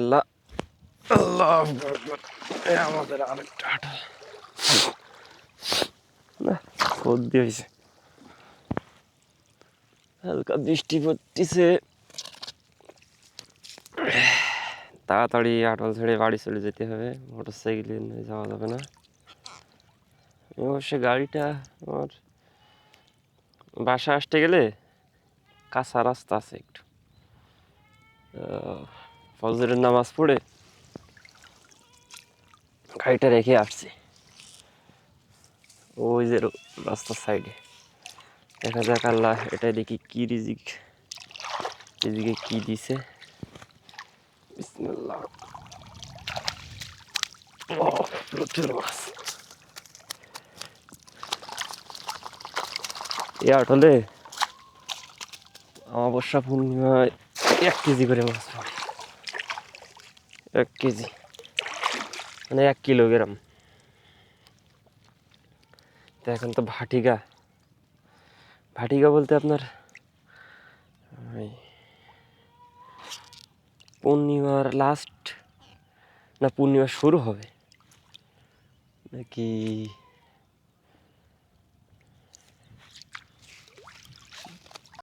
আল্লাহ আল্লাহ আমাদের আরেকটা আটল না সর্দি হয়েছে, হালকা বৃষ্টি পড়তেছে। তাড়াতাড়ি আটল ছেড়ে বাড়ি চলে যেতে হবে, মোটর সাইকেলে যাওয়া যাবে না। অবশ্য গাড়িটা আমার বাসা আসতে গেলে কাঁচা রাস্তা আছে একটু, ফজরের নামাজ পড়ে গাড়িটা রেখে আসছি ওই যে রাস্তার সাইডে। দেখা যাক আল্লাহ এটা দেখি কি রিজিক এদিকে কি দিছে। বিসমিল্লাহ। প্রচুর মাছ এ আটলে অমাবস্যা পূর্ণিমায় 1 কেজি করে মাছ পড়ে। 1 কেজি মানে 1 কিলোগ্রাম। তো এখন তো ভাটিগা বলতে আপনার ওই পূর্ণিমার লাস্ট না পূর্ণিমা শুরু হবে নাকি